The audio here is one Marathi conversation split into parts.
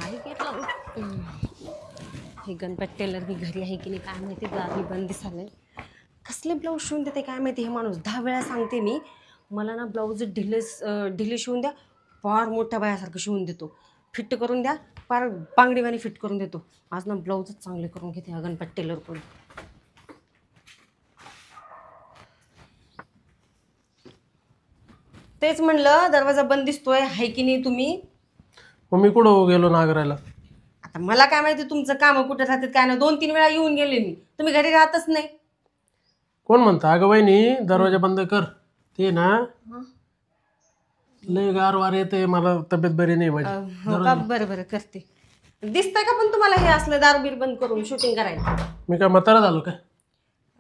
काय केलं हे गणपत टेलर मी घरी आहे की नाही काय माहिती, दारी बंद दिसाले. कसले ब्लाऊज शिवून देते काय माहिती हे माणूस. 10 वेळा सांगते मी, मला ना ब्लाऊज ढिले शिवून द्या, फार मोठ्या बायासारखं शिवून देतो. फिट करून द्या, फार बांगडीवाणी फिट करून देतो. आज ना ब्लाऊजच चांगले करून घेते हा गणपत टेलरकडून. तेच म्हणलं, दरवाजा बंद दिसतोय आहे की नाही तुम्ही. मग मी कुठं गेलो नागरायला? आता मला काय माहिती तुमचं काम कुठं राहतात काय ना. 2-3 वेळा येऊन गेले मी, तुम्ही घरी राहतच नाही. कोण म्हणतं? अगं वहिनी दरवाजा बंद कर. ते ना लय गार वार येते, मला तब्येत बरी नाही माझी. हो का? बरं बरं करते. दिसतंय का पण तुम्हाला हे असलं दारबीर बंद करून शूटिंग करायला? मी काय म्हातारा झालो काय?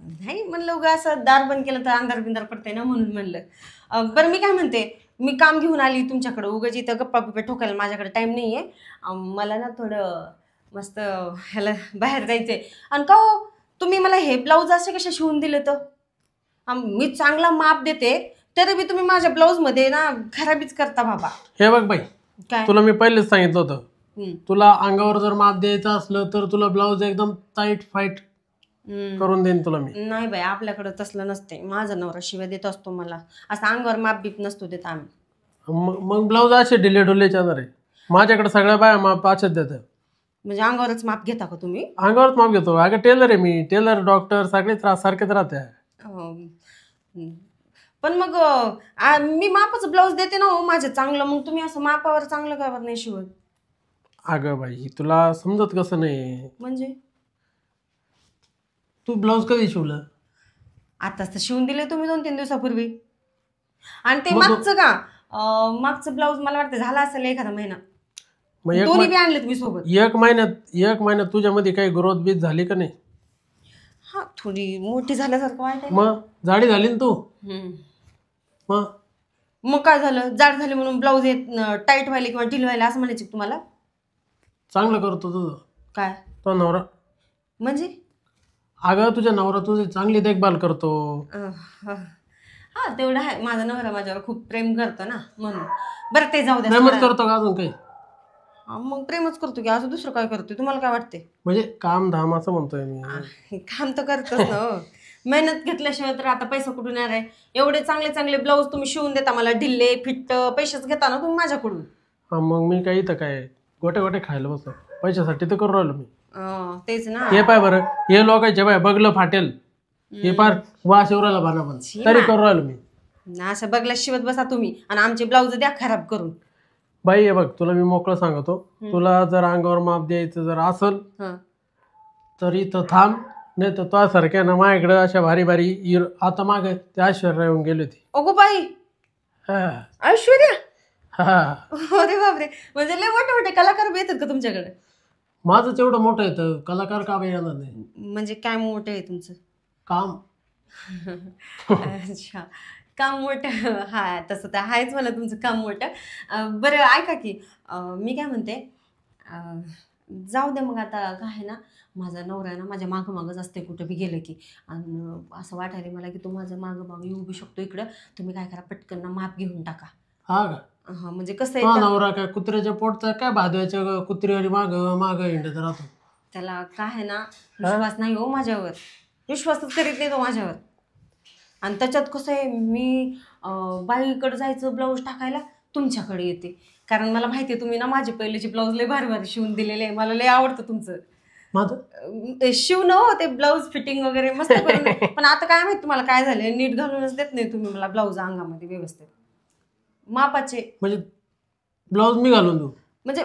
नाही म्हणलं उगा असं दार बंद केलं तर अंधार बिंदार पडतंय ना, म्हणून म्हणलं. बरं मी काय म्हणते, मी काम घेऊन आली तुमच्याकडं. उगाच इथं गप्पा बिप्पा ठोकायला माझ्याकडे टाईम नाही आहे. मला ना थोडं मस्त ह्याला बाहेर जायचंय. आणि का हो तुम्ही मला हे ब्लाऊज असे कसे शिवून दिले तर? मी चांगला माप देते तरी बी तुम्ही माझ्या ब्लाऊजमध्ये ना खराबीच करता बाबा. हे बघ बाई, काय तुला मी पहिलेच सांगितलं होतं, तुला अंगावर जर माप द्यायचं असलं तर तुला ब्लाऊज एकदम टाईट फाईट करून देईन तुला मी. नाही बाई, आपल्याकडं तसलं नसते. माझा नवरा शिवाय देत असतो मला, असं अंगावर माप बीप नसतो देत आम्ही. मग ब्लाऊज असे ढिले ढुले चालणार आहे. माझ्याकडे सगळ्या बाया माप असेच देतात. म्हणजे अंगावरच माप घेता का तुम्ही? अंगावरच माप घेतो. अगं टेलर आहे मी, टेलर डॉक्टर सगळे सारखेच राहते. पण मग मी मापाचं ब्लाऊज देते ना हो माझं चांगलं, मग तुम्ही असं मापावर चांगलं का नाही शिवत? अगं बाई तुला समजत कसं नाही. म्हणजे तू ब्लाऊज कधी शिवलं? आताच तर शिवून दिले तुम्ही 2-3 दिवसापूर्वी. आणि ते मागचं का मागचं ब्लाऊज मला वाटतं झाला असेल एखादा महिना. दोन्ही बी आणले तुम्ही सोबत? एक महिन्यात तुझ्यामध्ये काही ग्रोथ बीत झाली का नाही? हा, थोडी मोठी झाल्यासारखं वाटत. मग जाडी झाली ना तू. मग काय झालं? जाड झाली म्हणून ब्लाऊज टाईट व्हायला किंवा ढिल व्हायला असं म्हणायचं तुम्हाला? चांगलं करतो तुझं काय तो नवरा. म्हणजे अगं तुझ्या नवरा तुझी चांगली देखभाल करतो. हा तेवढं आहे. माझा नवरा माझ्यावर खूप प्रेम करतो ना, म्हणून. बरं ते जाऊ द्या. प्रेमच करतो का अजून काही? मग प्रेमच करतो की असं दुसरं काय करतोय? तुम्हाला काय वाटते? म्हणजे काम धाम असं म्हणतोय मी. काम तर करतच ना. मेहनत घेतल्याशिवाय तर आता पैसा कुठून येणार आहे? एवढे चांगले चांगले ब्लाऊज तुम्ही शिवून देता मला, ढिल्ले फिट्ट, पैसेच घेता ना तुम्ही माझ्याकडून. हा मग मी काही तर काय गोटे गोटे खायला बसलो पैशासाठी तर करू राहिलो मी. तेच ना. हे पाय बरं, हे लोकांचे बाय बगलं फाटेल, हे पार वास शिवरायला भाना पण तरी करू राहिलो मी. असं बघला शिवत बसा तुम्ही आणि आमचे ब्लाऊज द्या खराब करून. बाई हे बघ, तुला मी मोकळं सांगतो, तुला जर अंगावर माप द्यायचं जर असल तर इथं थांब. नाही तर तो सारख्या ना माझ्याकडे अशा भारी भारी आता माग ते ऐश्वर्या येऊन गेली होती. अगो बाई, ऐश्वर्या? हा. अरे बापरे, म्हणजे लय मोठे मोठे कलाकार बी येतात का तुमच्याकडे? माझंच एवढं मोठं येतं, कलाकार का बाई येणार नाही? म्हणजे काय मोठं आहे तुमचं काम? अच्छा, काम मोठं. हा तसं तर आहेच मला तुमचं काम मोठं. बरं ऐका की, मी काय म्हणते, जाऊ दे मग. आता काय आहे ना, माझा नवरा ना माझ्या मागं मागच असते कुठं बी गेलं की. आणि असं वाटायला मला की तो माझं मागं मागं येऊ बी शकतो इकडं. तुम्ही काय करा, पटकन ना माप घेऊन टाका. हा का? हा म्हणजे कसं आहे, नवरा काय कुत्र्याच्या पोटचा काय भादव्याच्या कुत्र्यावर माग माग हिंडत राहतो. त्याला काय आहे ना, विश्वास नाही हो माझ्यावर. विश्वासच करीत नाही तो माझ्यावर. आणि त्याच्यात कसं आहे, मी बाईकडे जायचं ब्लाऊज टाकायला तुमच्याकडे येते. कारण मला माहिती आहे तुम्ही ना माझे पहिलेचे ब्लाऊज लय भारी भारी शिवून दिलेले आहे. मला लय आवडतं तुमचं शिवणं हो, ते ब्लाऊज फिटिंग वगैरे मस्त करून. पण आता काय माहिती तुम्हाला काय झालं, नीट घालूनच देत नाही तुम्ही मला ब्लाऊज अंगामध्ये व्यवस्थित मापाचे. म्हणजे ब्लाऊज मी घालून देऊ? म्हणजे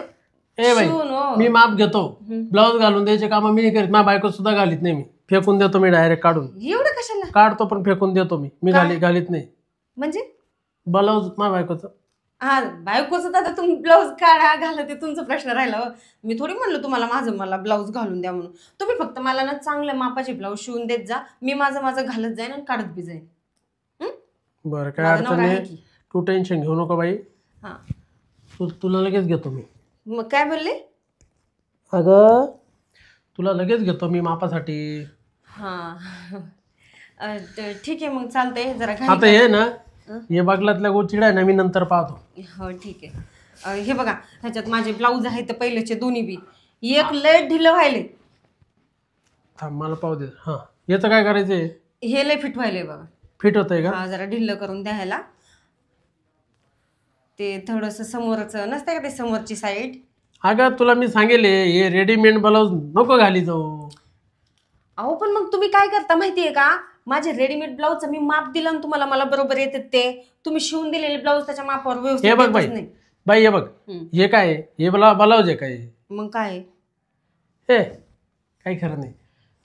मी माप घेतो, ब्लाऊज घालून द्यायचे काम मी नाही करीत. माझ्या बायको सुद्धा घालीत नाही, मी फेकून देतो. मी डायरेक्ट काढून. एवढं कशाला? काढतो पण फेकून देतो मी घालीत नाही. म्हणजे ब्लाऊज माझ्या बायकोचं? हा, बायकोचं तर आता तुम्ही ब्लाऊज काढा घाला ते तुमचा प्रश्न राहिला. मी थोडी म्हणलं तुम्हाला मला ब्लाऊज घालून द्या म्हणून. तुम्ही फक्त मला ना चांगल्या मापाचे ब्लाऊज शिवून देत जा. मी माझं घालत जाईन आणि काढत बी जाईन. बरं, काय अडचण नाही. तू टेन्शन घेऊ नको बाई. हा, तुला लगेच घेतो मी. मग काय बोलले? अगं तुला लगेच घेतो मी मापासाठी. हा ठीक आहे मग, चालतंय. जरा आता हे ना, हे बागलातल्या गोचिडा आहे ना, मी नंतर पाहतो. हो ठीक आहे. हे बघा ह्याच्यात माझे ब्लाऊज आहेत पहिलेचे दोन्ही बी एक लय ढिलं व्हायले. थांब मला पाहू दे. हां याचं काय करायचंय? हे लय फिट व्हायले बघा. फिट होतंय का? हा जरा ढिल्लं करून द्यायला. ते थोडस समोरच नसतंय का ते समोरची साईड. अगं तुला मी सांगेल हे रेडीमेड ब्लाऊज नको घाली जाऊ. अहो पण मग तुम्ही काय करता माहितीये का, माझे रेडीमेड ब्लाऊजचं मी माप दिलं ना तुम्हाला, मला बरोबर येते ते. तुम्ही शिवून दिलेले ब्लाऊज त्याच्या मापावर व्यवस्थित हे बघ येतच बाई, नाही. बाई हे बघ हे काय आहे? हे ब्लाऊज आहे काय? मग काय हे काही खरं नाही.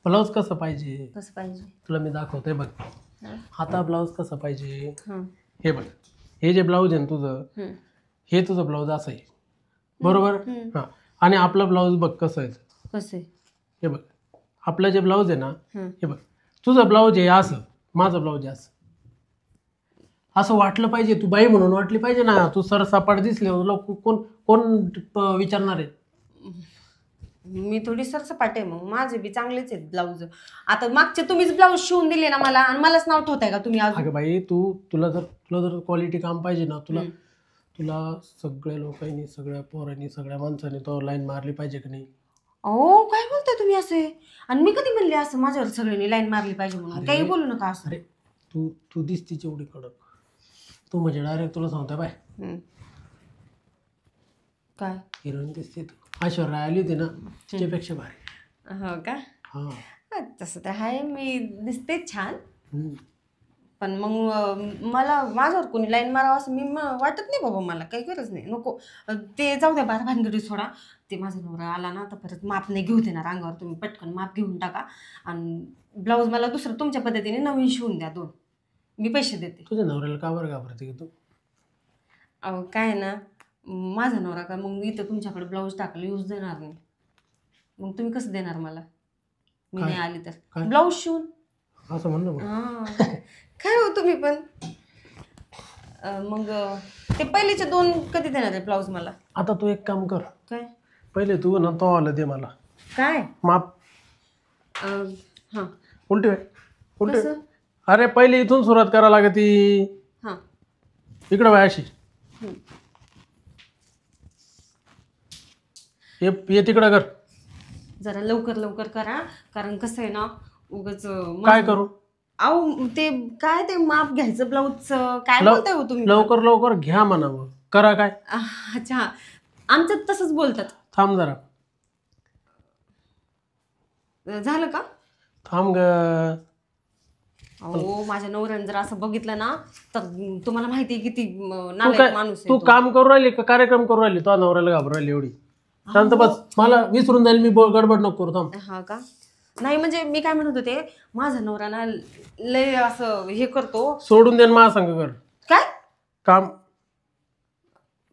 ब्लाऊज कसं पाहिजे कसं पाहिजे तुला मी दाखवतोय बघ. आता ब्लाऊज कसं पाहिजे हं. हे बघ. हे जे ब्लाऊज आहे ना तुझं, हं. हे तुझं ब्लाऊज असं आहे बरोबर. हां आणि आपलं ब्लाऊज बघ कसं आहे. कसं आहे? हे बघ आपलं जे ब्लाऊज आहे ना, हं. हे बघ तुझं ब्लाऊज आहे असं, माझं ब्लाऊज आहे असं. असं वाटलं पाहिजे, तू बाई म्हणून वाटली पाहिजे ना. तू सरसपाट दिसले तुला कोण कोण विचारणार आहे? मी थोडी सरसपाट आहे, मग माझे बी चांगलेच आहेत ब्लाऊज. आता मागचे तुम्हीच ब्लाऊज शिवून दिले ना मला, आणि मलाच नाव ठेवताय का तुम्ही अजून? अगं बाई तुला जर क्वालिटी काम पाहिजे ना, तुला सगळ्या लोकांनी, सगळ्या पोरांनी, सगळ्या माणसांनी तो लाईन मारली पाहिजे की नाही? अहो काय बोलताय तुम्ही असे? आणि मी कधी म्हणले असं माझ्यावर सगळ्यांनी लाईन मारली पाहिजे म्हणून? काही बोलू नका असं. अरे तू दिसतीच एवढी कडक. तू म्हणजे डायरेक्ट तुला सांगतोय बाय काय हिरोईन दिसते तू. ऐश्वर्या आली होती ना तिच्यापेक्षा भारी. हो का? हां तसं तर आहे, मी दिसते छान. हम्म. पण मग मला माझ्यावर कोणी लाईन मारावं असं मी वाटत नाही बाबा, मला काही गरज नाही. नको ते जाऊ द्या, बारा भानगडी सोडा. ते माझा नवरा आला ना तर परत माप नाही घेऊ देणार अंगावर. तुम्ही पटकन माप घेऊन टाका आणि ब्लाऊज मला दुसरं तुमच्या पद्धतीने नवीन शिवून द्या 2. मी पैसे देते. तुझ्या नवऱ्याला का बरं घाबरते की तू? अहो काय ना, माझा नवरा का मग इथं तुमच्याकडे ब्लाऊज टाकलं यूज देणार नाही. मग तुम्ही कसं देणार मला, मी नाही आली तर ब्लाऊज शिवून? असं म्हणलं मग. हां काय हो तुम्ही पण. मग ते पहिलेचे 2 कधी देणार आहे ब्लाऊज मला? आता तू एक काम कर, काय? पहिले तू ना तो आलं दे मला काय माप. हां उलटी उलटी. कसं? अरे पहिले इथून सुरुवात करा लागती. हां इकडं बाय अशी ये तिकडं कर. जरा लवकर करा, कारण कसं आहे ना उगाच काय करू? अहो ते काय ते माप घ्यायचं ब्लाऊजचं, काय बोलताय हो तुम्ही? लवकर घ्या म्हणा. मग करा काय? अच्छा आमच्यात तसंच बोलतात. थांब जरा. झालं का? थांब ग. अहो माझ्या नवऱ्याने जर असं बघितलं ना तर तुम्हाला माहिती आहे किती नालायक माणूस आहे तू तो. काम करू राहिली का कार्यक्रम करू राहिली? तो नवऱ्याला घाबरू राहिली एवढी? शांत बस, मला विसरून जाईल मी. गडबड नको करू. थांब. हा का? नाही म्हणजे मी काय म्हणत होते, माझा नवरा ना लय असं हे करतो. सोडून दे मला सांग कर काय काम.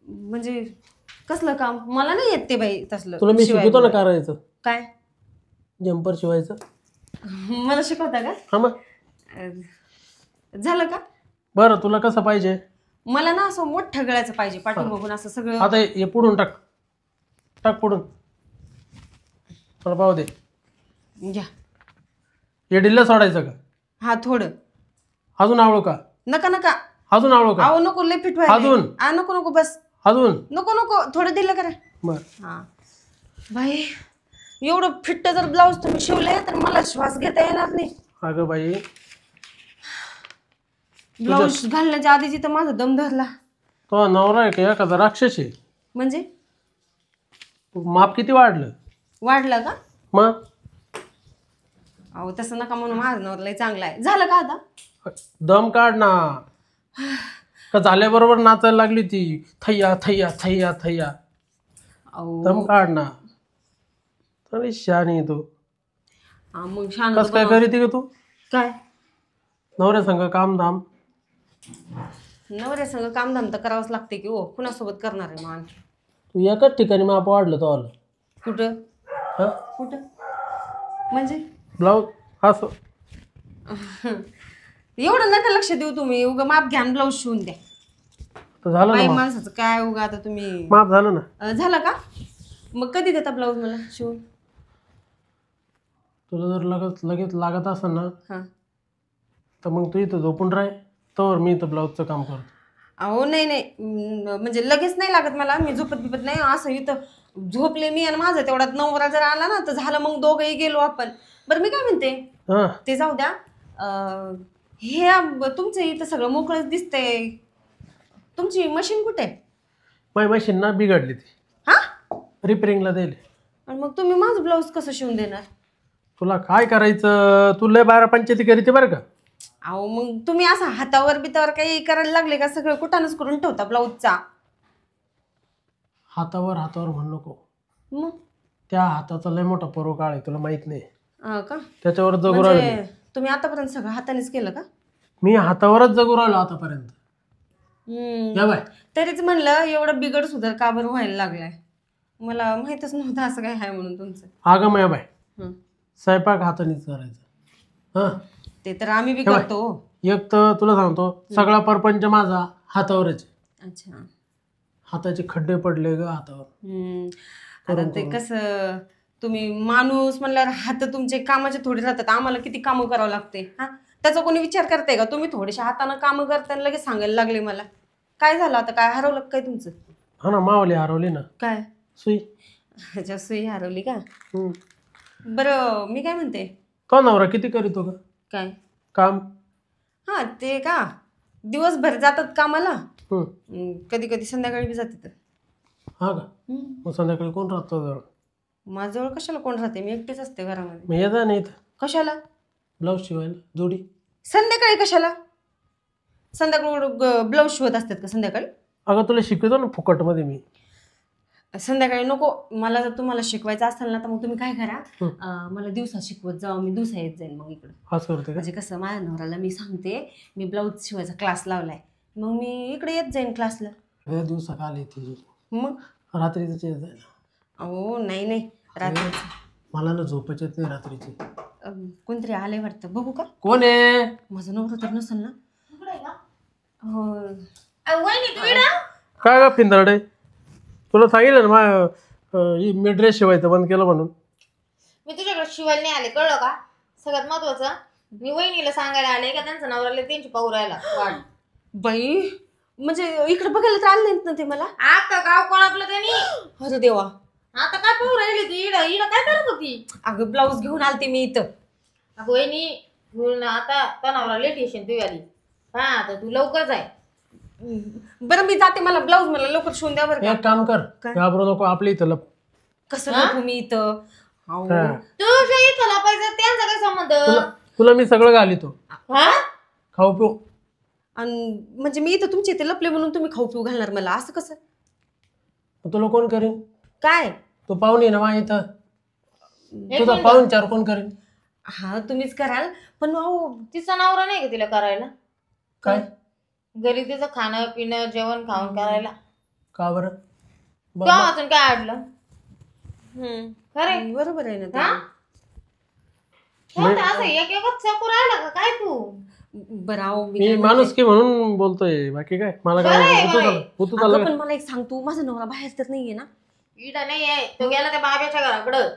म्हणजे कसलं काम? मला नाही येत ते बाई तसलं. तुला मी शिकवतो ना करायचं. काय? जम्पर शिवायचं. मला शिकवता का? हा मग झालं का? बरं तुला कसं पाहिजे? मला ना असं मोठं गळ्याचं पाहिजे, पाठून बघून असं सगळं. आता हे पुढून टाक पुढून. मला पाहू दे. घ्या. हे ढिल्लं सोडायचं का? हा थोडं. अजून आवळू का? नका अजून आवळू का? अहो नको, लय फिट व्हायला. अजून? नको बस. अजून नको थोडं दिलं करा. बर. हा बाई एवढं फिट्ट जर ब्लाऊज तुम्ही शिवले तर मला श्वास घेता येणार नाही. अगं बाई ब्लाऊज घालण्याच्या आधी जिथं माझा दम धरला. तो नवरा आहे का एखादा राक्षस आहे? म्हणजे माप किती वाढलं का? मग अहो तसं नका म्हणून, माझा नवरा लय चांगला आहे. झालं का आता? दम काढ ना. का झाल्याबरोबर नाचायला लागली ती थैया थैया थैया थैया. अहो दम काढ ना. तरी शहाणी तू. मग छान कस काय करीती का तू? काय नवऱ्या संग काम धाम? नवऱ्यासंग कामधाम तर करावंच लागते की हो. कुणासोबत करणार आहे मग आणखी? तू एकाच ठिकाणी माप वाढलं तो आलं. कुठं म्हणजे ब्लाऊज असं एवढं नका लक्ष देऊ तुम्ही. उगा माप घ्या ब्लाऊज शिवून द्या. तर झालं बाई ना माणसाचं काय उगा आता तुम्ही. माप झालं ना. झालं का? मग कधी देता ब्लाऊज मला शिवून? तुला जर लगेच लागत असेल ना हां तर मग तू इथं झोपून राह, तर मी इथं ब्लाऊजचं काम करतो. अहो नाही नाही म्हणजे लगेच नाही लागत मला, मी झोपत बिपत नाही. असं इथं झोपले मी आणि माझं तेवढ्यात नवरा जर आला ना तर झालं, मग दोघंही गेलो आपण. बरं मी काय म्हणते, हां ते जाऊ द्या. हे तुमचं इथं सगळं मोकळंच दिसतंय. तुमची मशीन कुठे आहे? माझी मशीन ना बिघडली ती, हा? रिपेरिंगला दिली. आणि मग तुम्ही माझं ब्लाऊज कसं शिवून देणार? तुला काय करायचं, तू लय 12 पंचायती करीते बरं का. अहो मग तुम्ही असं हातावर बितावर काही करायला लागले का? सगळं कुठानच करून ठेवता ब्लाऊजचा. हातावर हातावर म्हणू नको, मग त्या हाताचा लय मोठा काळ आहे, तुला माहित नाही. का त्याच्यावर जगू राहिलो मी. म्हणजे तुम्ही आतापर्यंत सगळं हातानेच केलं का? मी हातावरच जगू राहिलो आतापर्यंत. या बाय, तरीच म्हणलं एवढं बिघड सुधार का बरं व्हायला लागलाय. मला माहितच नव्हतं असं काय आहे म्हणून तुमचं. अगं माया बाय, हं. स्वयंपाक हातानेच करायचा. हां ते तर आम्ही बी करतो. एक तर तुला सांगतो, सगळा परपंच माझा हातावरच आहे. अच्छा. हाताचे खड्डे पडले ग हातावर. आता ते कसं, तुम्ही माणूस म्हणल्यावर हात तुमचे कामाचे थोडे राहतात. आम्हाला किती कामं करावं लागते. हा, त्याचा कोणी विचार करताय का? तुम्ही थोडेशा हातानं कामं करताना लगेच सांगायला लागले मला. काय झालं आता? काय हरवलं काय तुमचं? हा ना, मावली हरवली ना. काय? सुई. अच्छा, सुई हरवली का? बरं मी काय म्हणते, तो नवरा किती करीतो का काय काम? हा ते का दिवसभर जातात कामाला, हम्म. कधी कधी संध्याकाळी बी जातात. हा का? मग संध्याकाळी कोण राहतो जवळ? माझ्याजवळ कशाला कोण राहते, मी एकटीच असते घरामध्ये. मग येता नाही इथं कशाला? ब्लाऊज शिवायला जोडी? संध्याकाळी कशाला? संध्याकाळी ब्लाऊज शिवत असतात का संध्याकाळी? अगं तुला शिकवतो ना फुकटमध्ये मी. संध्याकाळी नको. मला जर तुम्हाला शिकवायचं असेल ना तर मग तुम्ही काय करा, मला दिवसा शिकवत जावा, मी दिवसा येत जाईन मग इकडं. असं करते का? म्हणजे कसं, माझ्या नवऱ्याला मी सांगते मी ब्लाऊज शिवायचा क्लास लावलाय, मग मी इकडे येत जाईन क्लासला. हे दिवसा काल येते, मग रात्रीच येत जाईल. अहो नाही नाही, रात्रीचं. मला ना झोपच येत नाही रात्रीची. कोणतरी आलंय वाटतं, बघू का? कोण आहे? माझं नवरा तर नसेल ना? हो. काय का पिंदरडे, तुला सांगितलं ना मी ड्रेस शिवायचं बंद केलं म्हणून. मी तुझ्याकडे शिवायला नाही आले, कळलं का? सगळ्यात महत्वाचं, मी वहिनीला सांगायला आले का त्यांचा नवऱ्याला त्यांची पाहू राहिला वाढ. बाई, म्हणजे इकडे बघायला तर आले नाहीत ना ते मला? आता गाव कोण आपलं त्यांनी. अरे देवा. आता काय पाहू राहिली तू? इड काय करत होती? अगं ब्लाऊज घेऊन आलते मी इथं. अगं वहिनी, आता त्या नवरा लेट येशील तू आली. हा, आता तू लवकर जाय. बरं मी जाते, मला ब्लाऊज मला लवकर शिवून द्या बरं का. एक काम कर, काय? घाबरू नको, आपल्या इथं लप. कसं लपू मी इथं? अहो. हा. तुझ्या इथं लपायचं त्यांचा काय संबंध? तुला मी सगळं घालितो, हा? खाऊ पिऊ. आणि म्हणजे मी इथं तुमच्या इथे लपले म्हणून तुम्ही खाऊ पिऊ घालणार मला, असं कसं? मग तुला कोण करीन? काय? तू पाहुणे ना मा इथं, एक तुझा मिनिट. पाहून चार कोण करीन? हा तुम्हीच कराल, पण अहो तिचा नवरा नाही का तिला करायला? काय? घरी तिचं खाणं पिणं जेवण खाऊन करायला. का बरं? तेव्हा वाचून काय अडलं? खरे बरोबर आहे ना ते. हा? असं एक एकच चकू राहिला का काय तू? बरं अहो मी माणूस की म्हणून बोलतोय, बाकी काय मला बरं आहे, काय बरं आहे. होतो अगं, पण मला एक सांग, तू माझा नवरा बाहेर तर नाहीये ना? इडा नाही आहे, तो गेला त्या बाब्याच्या घराकडं.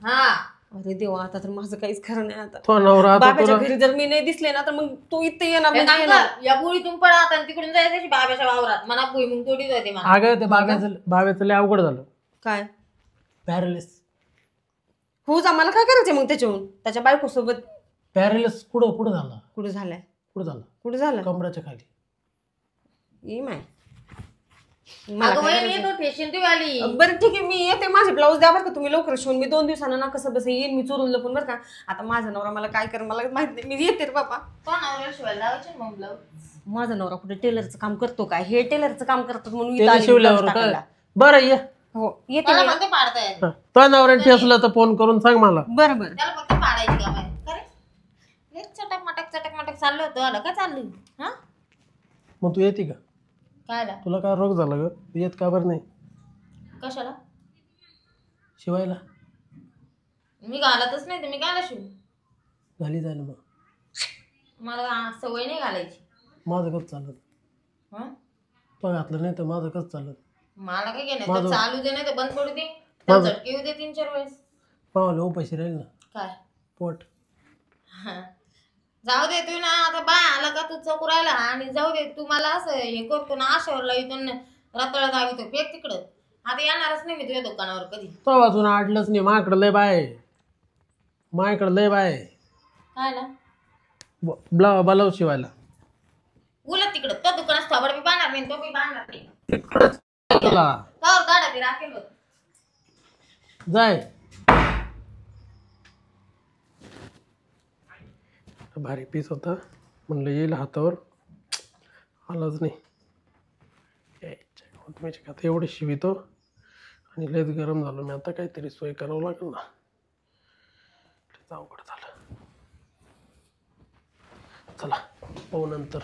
हा, अरे देवा, आता तर माझं काहीच खरं नाही. आता तो नवरा आता बाबाच्या तुला घरी जर मी नाही दिसले ना तर मग तू इथे येणार हे म्हणजे काम येणार. कर, या बुळीतून पळा आता आणि तिकडून जायचं बाब्याच्या वावरात. मला भुईमुग तोडीच होते मला. अगं ते बाब्याचं लय अवघड झालं, काय पॅरालिस. हो जा, मला काय करायचं मग त्याच्याहून? त्याच्या बायको सोबत पॅरालिस कुठं झाला? कुठं झालाय? कुठं झाला? कुठं झालं? कमराच्या खाली. ये माय. मला अगं काय वहिनी, करायचं? तो ठेशीन तू आली. बरं ठीक आहे, मी येते. माझे ब्लाऊज द्या बरं का तुम्ही लवकर शिवून. मी 2 दिवसांना ना कसं बस येईन, मी चोरून लपून बरं का. आता माझा नवरा मला काय कर मला माहित नाही, मी येते रे बाबा. तो नवऱ्याला शिवायला लावायचे मग ब्लाऊज. माझा नवरा कुठे टेलरचं काम करतो काय? हे टेलरचं काम करतात म्हणून इथं त्याने आली शिवल्यावर ब्लाऊज काय टाकायला. बरं ये. हो येते मला मी. फक्त पाडता येत. तो नवऱ्याने ठेसला तर फोन करून सांग मला. बरं बरं. त्याला फक्त पाडायची काम आहे. खरे चटक मटक चाललं होतं. आलं काय चाललं? हा, मग तू येते का? काय आला? तुला काय रोग झाला ग? तू येत का बरं नाही कशाला? शिवायला? मी घालतच नाही, तुम्ही काय शिव? झाली जाय ना मग. मला सवय नाही घालायची. माझं कसं चालत? हं? तो घातलं नाही तर माझं कसं चालत? मला काय घेणं, माझं- तर चालू दे नाही तर बंद पडू दे, माझं- झटके येऊ दे 3-4 वेळेस. पावलं उपाशी राहील ना काय? पोट. हं. जाऊ दे तू ना आता बाय आला का तू चौक राहिला आणि जाऊ दे तू मला असं हे करतो ना आशावर लावितो रताळ दावितो फेक तिकडं आता येणारच नाही मी तुझ्या दुकानावर कधी तो वाजून आडलंच नाही माझ्याकडे लय बाय माझ्याकडे लय बाय काय ना ब्लाऊज शिवायला उलट तिकडं तो दुकानात थोबड मी बांधणार नाही तो मी बांधणार नाही तुला कावर काढा ते राखेल होत जाय भारी पीस होता म्हणलं येईल हातावर आलाच नाही यायच्या आता एवढे शिवितो आणि लयच गरम झालो मी आता काहीतरी सोय करावं लागेल ना अवघड झालं चला पाहू नंतर